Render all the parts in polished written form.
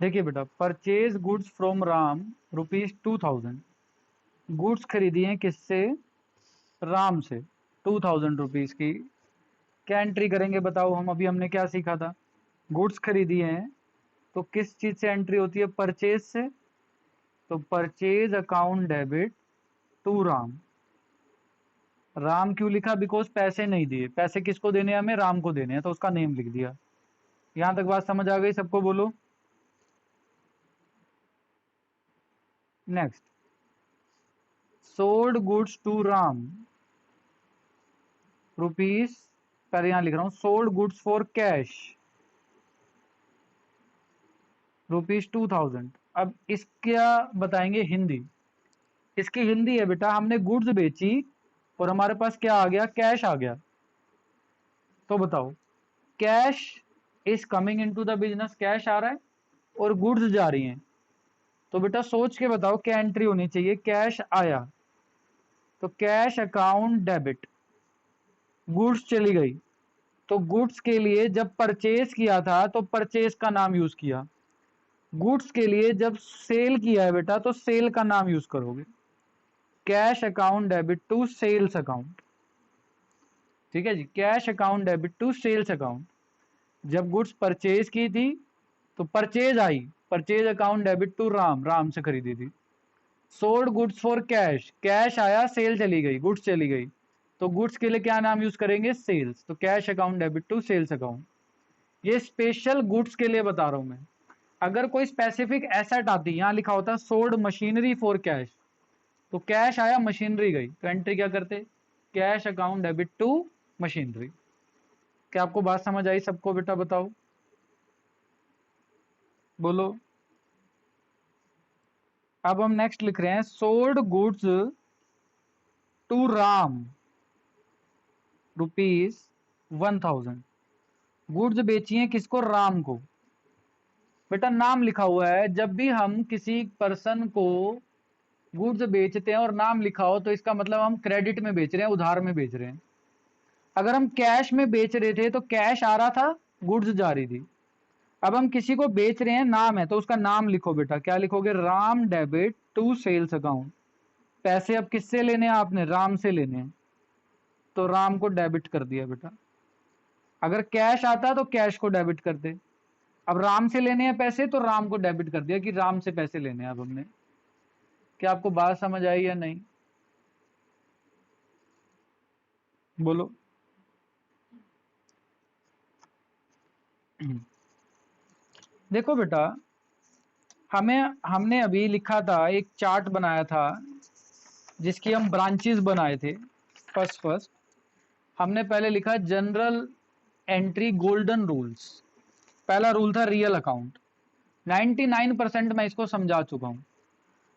देखिए बेटा, purchase goods from Ram ₹2000। Goods खरीदी हैं किससे? राम से, 2000 रुपीज की। क्या एंट्री करेंगे बताओ? हम अभी हमने क्या सीखा था? गुड्स खरीदी हैं तो किस चीज से एंट्री होती है? परचेज से। तो purchase account debit to Ram. Ram क्यों लिखा? बिकॉज पैसे नहीं दिए। पैसे किसको देने हैं? हमें राम को देने हैं, तो उसका नेम लिख दिया। यहां तक बात समझ आ गई सबको? बोलो next. Sold goods to Ram rupees, पहले यहां लिख रहा हूं, सोल्ड गुड्स फॉर कैश ₹2000। अब इसका बताएंगे हिंदी। इसकी हिंदी है बेटा, हमने गुड्स बेची और हमारे पास क्या आ गया? कैश आ गया। तो बताओ, cash is coming into the business, cash आ रहा है और गुड्स जा रही हैं। तो बेटा सोच के बताओ क्या एंट्री होनी चाहिए? कैश आया तो कैश अकाउंट डेबिट, गुड्स चली गई तो गुड्स के लिए जब परचेज किया था तो परचेज का नाम यूज किया, गुड्स के लिए जब सेल किया है बेटा तो सेल का नाम यूज करोगे। Cash account debit to sales account. ठीक है जी, cash account debit to sales account. जब गुड्स परचेज की थी तो परचेज आई, purchase account debit to Ram, Ram से खरीदी थी। Sold goods for cash, cash आया, सेल चली गई, गुड्स चली गई, तो गुड्स के लिए क्या नाम यूज करेंगे? सेल्स। तो cash account debit to sales account. ये स्पेशल गुड्स के लिए बता रहा हूं मैं। अगर कोई स्पेसिफिक एसेट आती, यहां लिखा होता है सोल्ड मशीनरी फॉर कैश, तो कैश आया, मशीनरी गई, तो एंट्री क्या करते? Cash account debit to machinery. क्या आपको बात समझ आई सबको? बेटा बताओ, बोलो। अब हम नेक्स्ट लिख रहे हैं, sold goods to Ram ₹1000। Goods बेची हैं किसको? राम को। बेटा नाम लिखा हुआ है, जब भी हम किसी पर्सन को गुड्स बेचते हैं और नाम लिखा हो तो इसका मतलब हम क्रेडिट में बेच रहे हैं, उधार में बेच रहे हैं। अगर हम कैश में बेच रहे थे तो कैश आ रहा था, गुड्स जा रही थी। अब हम किसी को बेच रहे हैं, नाम है, तो उसका नाम लिखो बेटा। क्या लिखोगे? Ram debit to sales account. पैसे अब किससे लेने हैं आपने? राम से लेने हैं, तो राम को डेबिट कर दिया बेटा। अगर कैश आता तो कैश को डेबिट करते। अब राम से लेने हैं पैसे तो राम को डेबिट कर दिया कि राम से पैसे लेने हैं अब हमने। क्या आपको बात समझ आई या नहीं? बोलो। देखो बेटा, हमें हमने अभी लिखा था, एक चार्ट बनाया था जिसकी हम ब्रांचेस बनाए थे। फर्स्ट हमने पहले लिखा जनरल एंट्री गोल्डन रूल्स। पहला रूल था रियल अकाउंट, 99% मैं इसको समझा चुका हूं।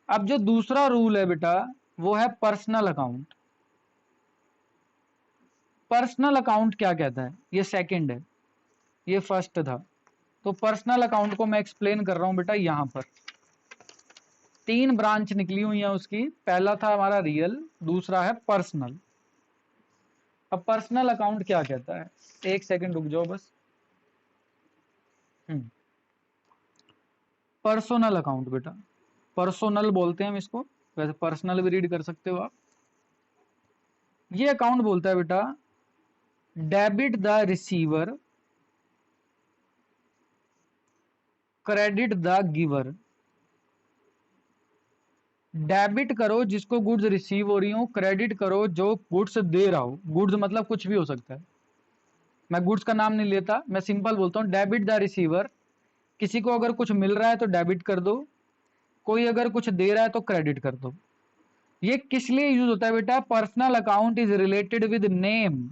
अब जो दूसरा रूल है बेटा वो है पर्सनल अकाउंट। पर्सनल अकाउंट क्या कहता है? ये सेकंड है, ये फर्स्ट था। तो पर्सनल अकाउंट को मैं एक्सप्लेन कर रहा हूं बेटा। यहां पर 3 ब्रांच निकली हुई है उसकी। पहला था हमारा रियल, दूसरा है पर्सनल। अब पर्सनल अकाउंट क्या कहता है? एक सेकंड रुक जाओ बस। पर्सनल अकाउंट बेटा, पर्सनल बोलते हैं हम इसको, वैसे पर्सनल भी रीड कर सकते हो आप। ये अकाउंट बोलता है बेटा, debit the receiver, credit the giver. Debit करो जिसको गुड्स रिसीव हो रही हो, क्रेडिट करो जो गुड्स दे रहा हो। गुड्स मतलब कुछ भी हो सकता है, मैं गुड्स का नाम नहीं लेता, मैं सिंपल बोलता हूं डेबिट द रिसीवर। किसी को अगर कुछ मिल रहा है तो डेबिट कर दो, कोई अगर कुछ दे रहा है तो क्रेडिट कर दो। ये किस लिए यूज होता है बेटा? Personal account is related with name.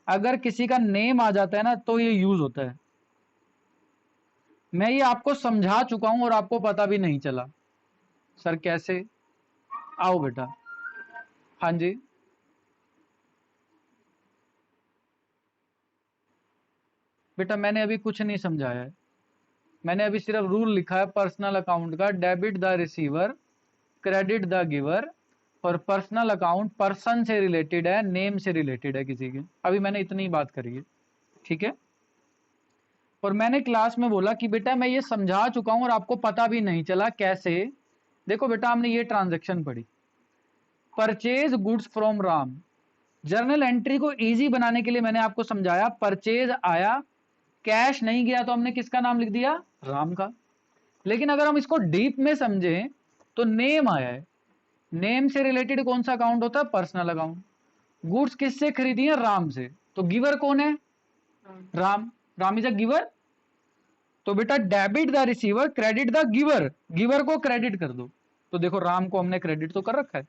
अगर किसी का नेम आ जाता है ना तो ये यूज होता है। मैं ये आपको समझा चुका हूं और आपको पता भी नहीं चला। सर कैसे? आओ बेटा। हाँ जी। बेटा मैंने अभी कुछ नहीं समझाया है, मैंने अभी सिर्फ रूल लिखा है पर्सनल अकाउंट का, debit the receiver, credit the giver. और पर्सनल अकाउंट पर्सन से रिलेटेड है, नेम से रिलेटेड है किसी के। अभी मैंने इतनी बात करी है, ठीक है। और मैंने क्लास में बोला कि बेटा मैं ये समझा चुका हूं और आपको पता भी नहीं चला कैसे। देखो बेटा, हमने ये ट्रांजैक्शन पढ़ी, purchase goods from Ram. Journal entry को इजी बनाने के लिए मैंने आपको समझाया, परचेज आया, कैश नहीं गया, तो हमने किसका नाम लिख दिया? राम का। लेकिन अगर हम इसको डीप में समझें तो नेम आया है, नेम से रिलेटेड कौन सा अकाउंट होता है? Personal account. गुड्स किससे खरीदी है? राम से। तो गिवर कौन है? Ram. Ram is a giver. तो बेटा debit the receiver, credit the giver, giver को क्रेडिट कर दो। तो देखो राम को हमने क्रेडिट तो कर रखा है,